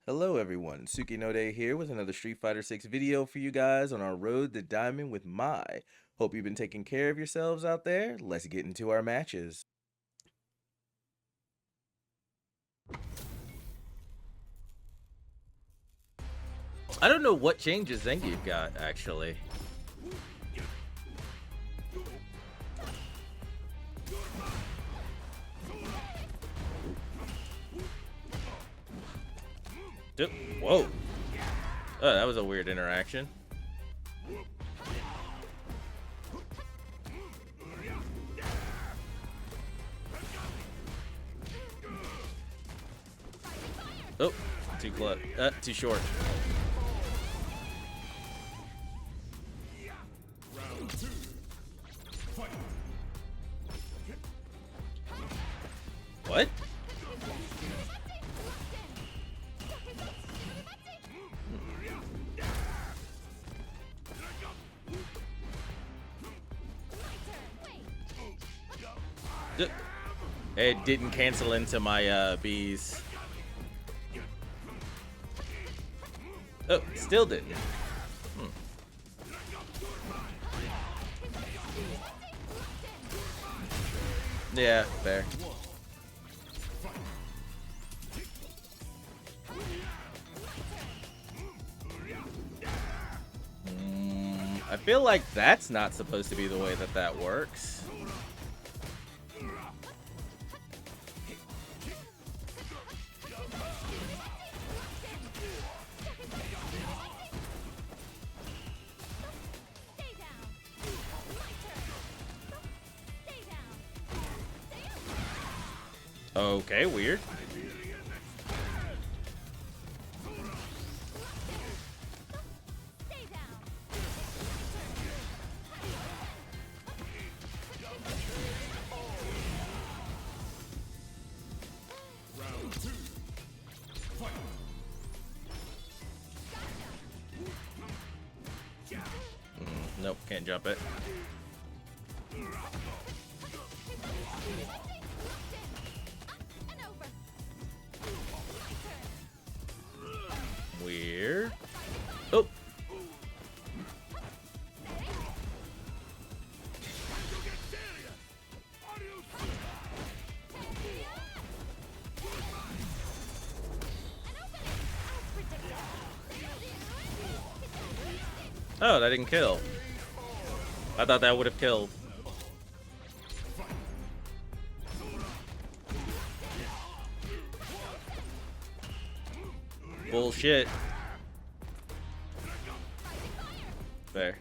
Hello everyone, Sukinode here with another Street Fighter 6 video for you guys on our road to Diamond with Mai. Hope you've been taking care of yourselves out there. Let's get into our matches. I don't know what changes Zangief got, actually. Whoa. Oh, that was a weird interaction. Oh, too close. Too short. What? It didn't cancel into my bees. Oh, still didn't. Yeah, fair. I feel like that's not supposed to be the way that that works. Okay, weird. Nope, can't jump it. Weird. Oh. Oh, that didn't kill. I thought that would have killed. Bullshit. There.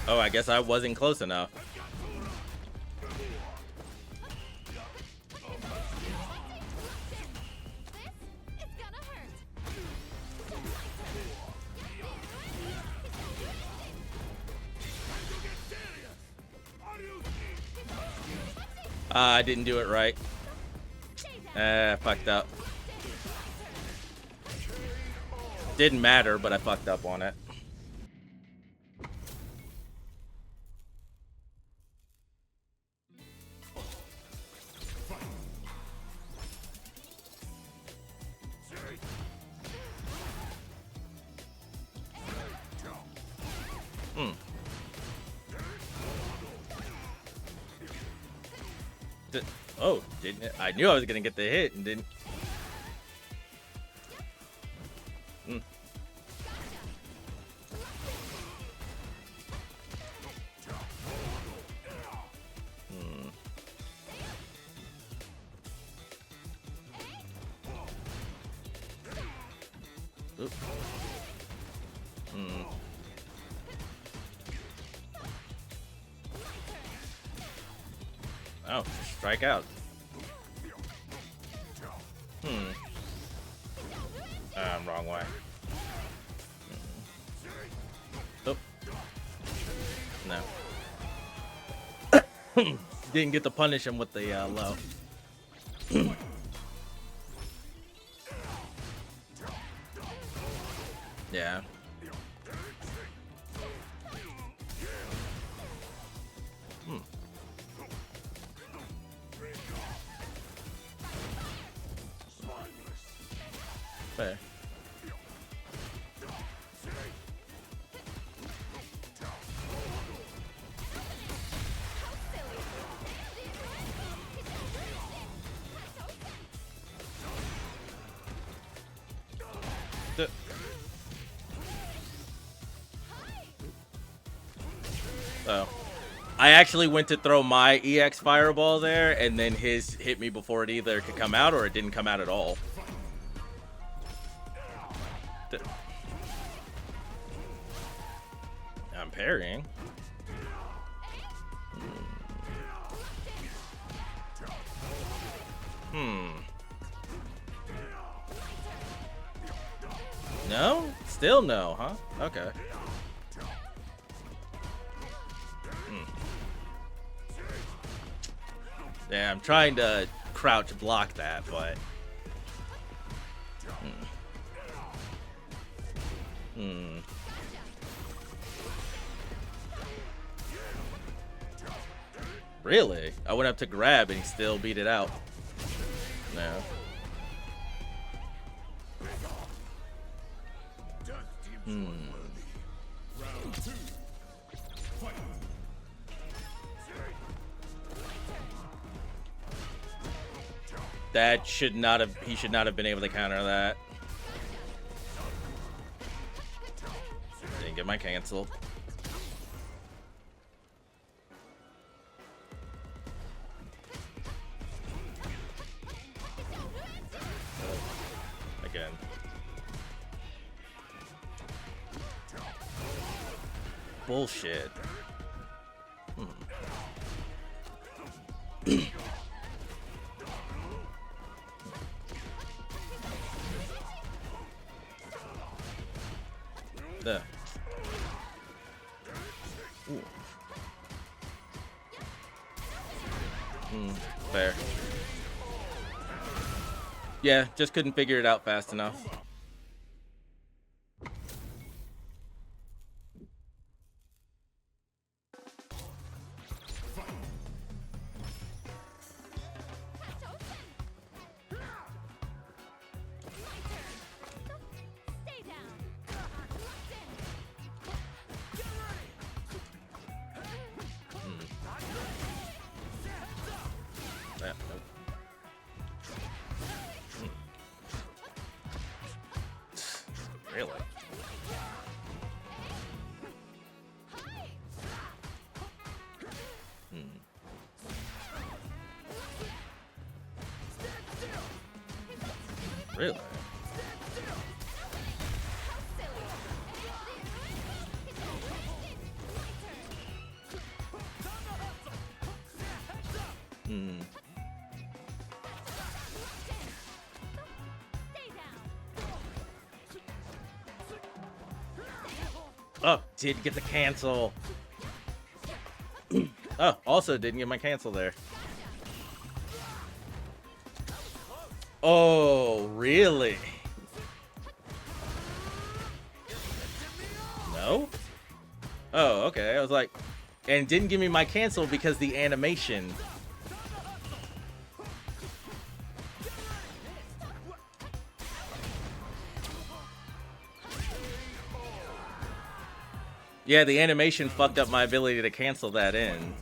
Oh, I guess I wasn't close enough. I didn't do it right. Fucked up. Didn't matter, but I fucked up on it. Oh, didn't it? I knew I was gonna get the hit and didn't. Oh, strike out. wrong way. Oh. No. Didn't get to punish him with the low. Yeah. Fair. Oh. I actually went to throw my EX fireball there, and then his hit me before it either could come out or it didn't come out at all. I'm parrying. No? Still no, huh? Okay. Yeah, I'm trying to crouch block that, but... Really? I went up to grab and he still beat it out. No. That should not have, he should not have been able to counter that. Didn't get my cancel. Again. Bullshit. Fair. Yeah, just couldn't figure it out fast enough. Really? Really? Oh, did get the cancel. Oh, also didn't get my cancel there. Oh, really? No? Oh, okay. I was like, and didn't give me my cancel because the animation. Yeah, the animation fucked up my ability to cancel that in.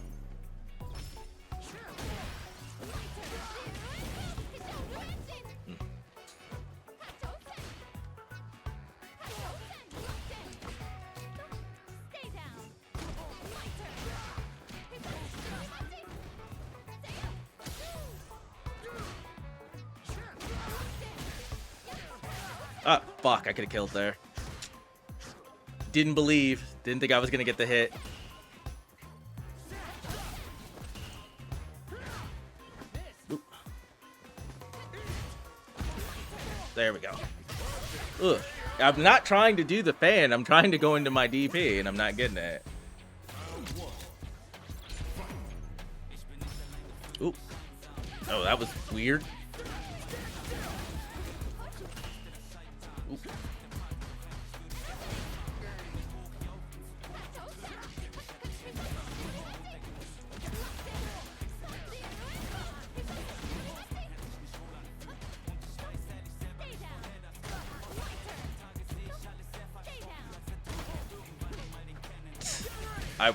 Ah, fuck, I could have killed there. Didn't believe. Didn't think I was going to get the hit. Oop. There we go. Ugh. I'm not trying to do the fan. I'm trying to go into my DP, and I'm not getting it. Ooh. Oh, that was weird. Ooh. I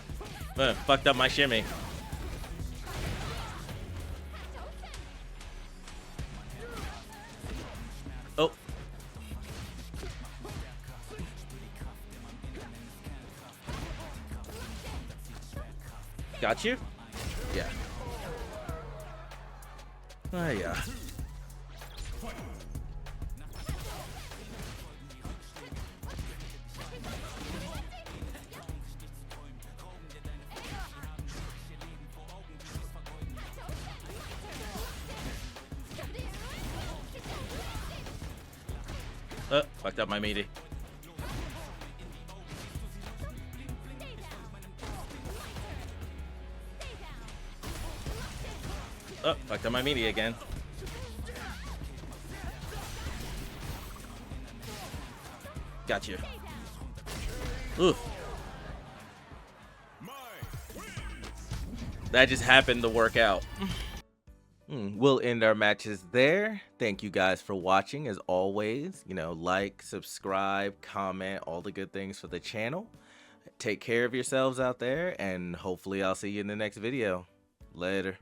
fucked up my shimmy. Oh. Got you? Yeah. Oh, yeah. Fucked up my meaty. Fucked up my meaty again. Gotcha. Oof. That just happened to work out. We'll end our matches there. Thank you guys for watching. As always, like, subscribe, comment, all the good things for the channel. Take care of yourselves out there, and hopefully I'll see you in the next video. Later.